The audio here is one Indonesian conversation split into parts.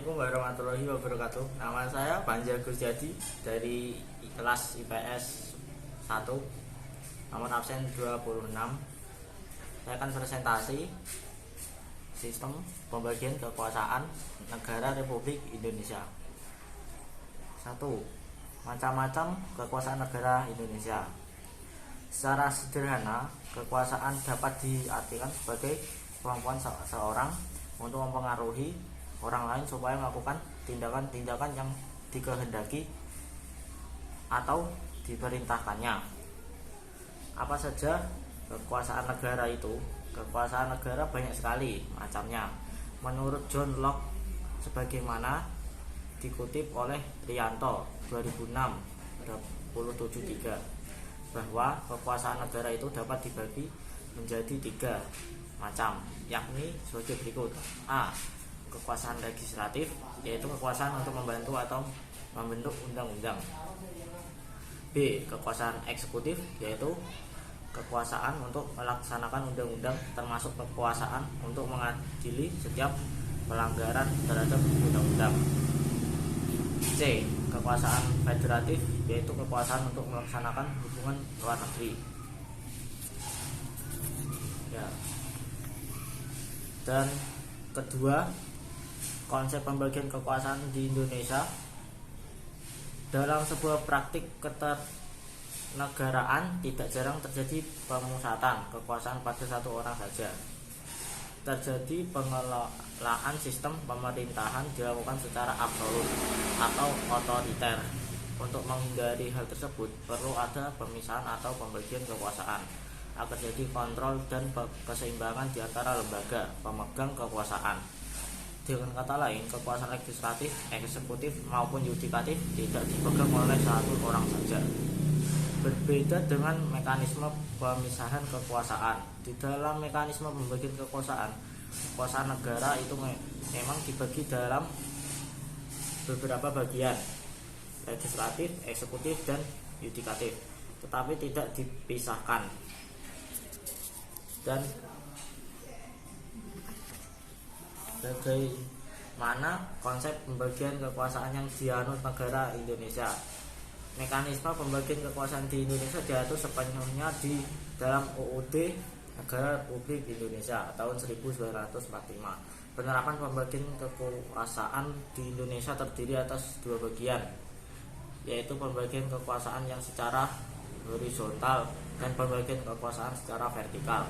Assalamualaikum warahmatullahi wabarakatuh. Nama saya Banjar Gusjadi dari kelas IPS 1, nomor absen 26. Saya akan presentasi sistem pembagian kekuasaan negara Republik Indonesia. 1. Macam-macam kekuasaan negara Indonesia. Secara sederhana, kekuasaan dapat diartikan sebagai kemampuan seorang untuk mempengaruhi orang lain supaya melakukan tindakan-tindakan yang dikehendaki atau diperintahkannya. Apa saja kekuasaan negara itu? Kekuasaan negara banyak sekali macamnya. Menurut John Locke, sebagaimana dikutip oleh Rianto 2006 27.3, bahwa kekuasaan negara itu dapat dibagi menjadi 3 macam, yakni sebagai berikut. A. Kekuasaan legislatif, yaitu kekuasaan untuk membantu atau membentuk undang-undang. B. Kekuasaan eksekutif, yaitu kekuasaan untuk melaksanakan undang-undang, termasuk kekuasaan untuk mengadili setiap pelanggaran terhadap undang-undang. C. Kekuasaan federatif, yaitu kekuasaan untuk melaksanakan hubungan luar negeri. Dan kedua, konsep pembagian kekuasaan di Indonesia. Dalam sebuah praktik keternegaraan tidak jarang terjadi pemusatan kekuasaan pada satu orang saja. Terjadi pengelolaan sistem pemerintahan dilakukan secara absolut atau otoriter. Untuk menghindari hal tersebut, perlu ada pemisahan atau pembagian kekuasaan agar jadi kontrol dan keseimbangan di antara lembaga pemegang kekuasaan. Dengan kata lain, kekuasaan legislatif, eksekutif maupun yudikatif tidak dipegang oleh satu orang saja. Berbeda dengan mekanisme pemisahan kekuasaan. Di dalam mekanisme pembagian kekuasaan negara itu memang dibagi dalam beberapa bagian, legislatif, eksekutif, dan yudikatif, tetapi tidak dipisahkan. Dan bagaimana konsep pembagian kekuasaan yang dianut negara Indonesia? Mekanisme pembagian kekuasaan di Indonesia diatur sepenuhnya di dalam UUD Negara Republik Indonesia tahun 1945. Penerapan pembagian kekuasaan di Indonesia terdiri atas 2 bagian, yaitu pembagian kekuasaan yang secara horizontal dan pembagian kekuasaan secara vertikal.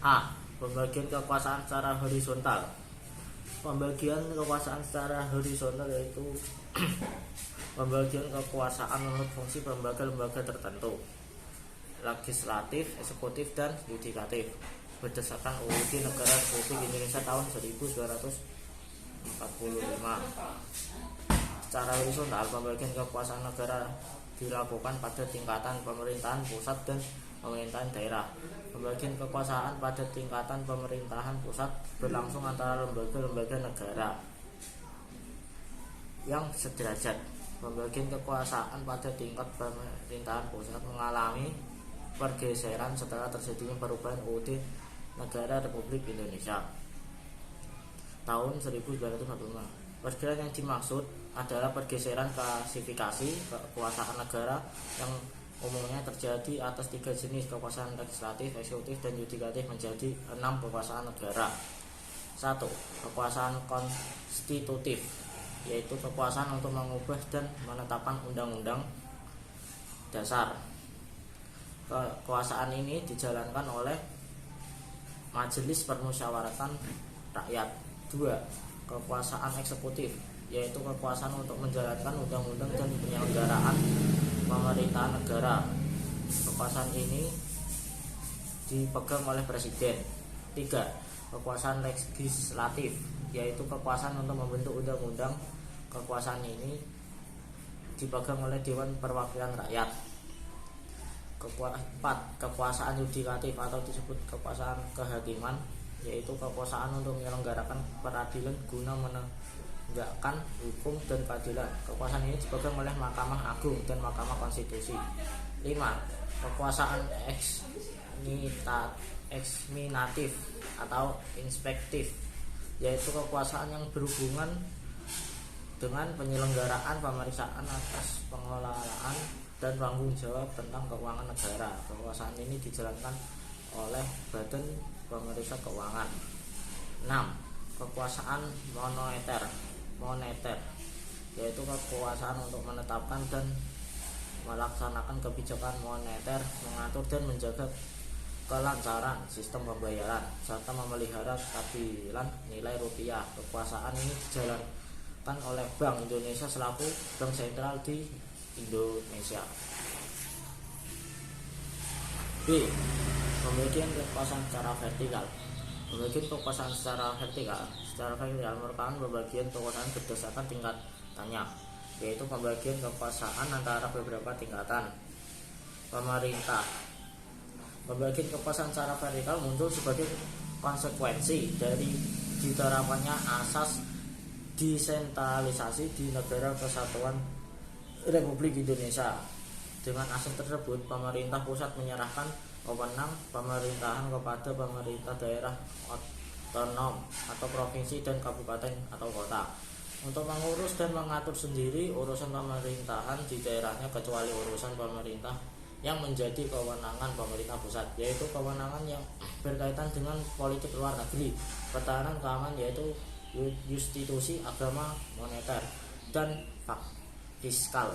A. Pembagian kekuasaan secara horizontal. Pembagian kekuasaan secara horizontal yaitu pembagian kekuasaan menurut fungsi lembaga-lembaga tertentu, legislatif, eksekutif, dan yudikatif, berdasarkan UUD Negara Republik Indonesia tahun 1945. Secara horizontal, pembagian kekuasaan negara dilakukan pada tingkatan pemerintahan pusat dan pemerintahan daerah. Pembagian kekuasaan pada tingkatan pemerintahan pusat berlangsung antara lembaga-lembaga negara yang sederajat. Pembagian kekuasaan pada tingkat pemerintahan pusat mengalami pergeseran setelah terjadinya perubahan UUD Negara Republik Indonesia tahun 1945. Pergeseran yang dimaksud adalah pergeseran klasifikasi kekuasaan negara yang umumnya terjadi atas 3 jenis kekuasaan legislatif, eksekutif, dan yudikatif menjadi 6 kekuasaan negara. 1. Kekuasaan konstitutif, yaitu kekuasaan untuk mengubah dan menetapkan undang-undang dasar. Kekuasaan ini dijalankan oleh Majelis Permusyawaratan Rakyat. 2. Kekuasaan eksekutif, yaitu kekuasaan untuk menjalankan undang-undang dan penyelenggaraan pemerintahan negara. Kekuasaan ini dipegang oleh presiden. 3. Kekuasaan legislatif, yaitu kekuasaan untuk membentuk undang-undang. Kekuasaan ini dipegang oleh Dewan Perwakilan Rakyat. 4. Kekuasaan yudikatif atau disebut kekuasaan kehakiman, yaitu kekuasaan untuk menyelenggarakan peradilan guna menegakkan hukum dan keadilan. Kekuasaan ini dipegang oleh Mahkamah Agung dan Mahkamah Konstitusi. 5. Kekuasaan eksminatif atau inspektif, yaitu kekuasaan yang berhubungan dengan penyelenggaraan pemeriksaan atas pengelolaan dan tanggung jawab tentang keuangan negara. Kekuasaan ini dijalankan oleh Badan Pemeriksa Keuangan. 6. Kekuasaan moneter, yaitu kekuasaan untuk menetapkan dan melaksanakan kebijakan moneter, mengatur dan menjaga kelancaran sistem pembayaran, serta memelihara stabilan nilai rupiah. Kekuasaan ini dijalankan oleh Bank Indonesia selaku bank sentral di Indonesia. B. Pembagian kekuasaan secara vertikal. Pembagian kekuasaan secara vertikal merupakan pembagian kekuasaan berdasarkan tingkatannya, yaitu pembagian kekuasaan antara beberapa tingkatan pemerintah. Pembagian kekuasaan secara vertikal muncul sebagai konsekuensi dari diterapkannya asas desentralisasi di Negara Kesatuan Republik Indonesia. Dengan asas tersebut, pemerintah pusat menyerahkan wewenang pemerintahan kepada pemerintah daerah otonom atau provinsi dan kabupaten atau kota untuk mengurus dan mengatur sendiri urusan pemerintahan di daerahnya, kecuali urusan pemerintah yang menjadi kewenangan pemerintah pusat, yaitu kewenangan yang berkaitan dengan politik luar negeri, pertahanan, keamanan, yaitu institusi, agama, moneter, dan fiskal.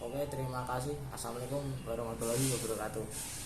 Oke, terima kasih. Assalamualaikum warahmatullahi wabarakatuh.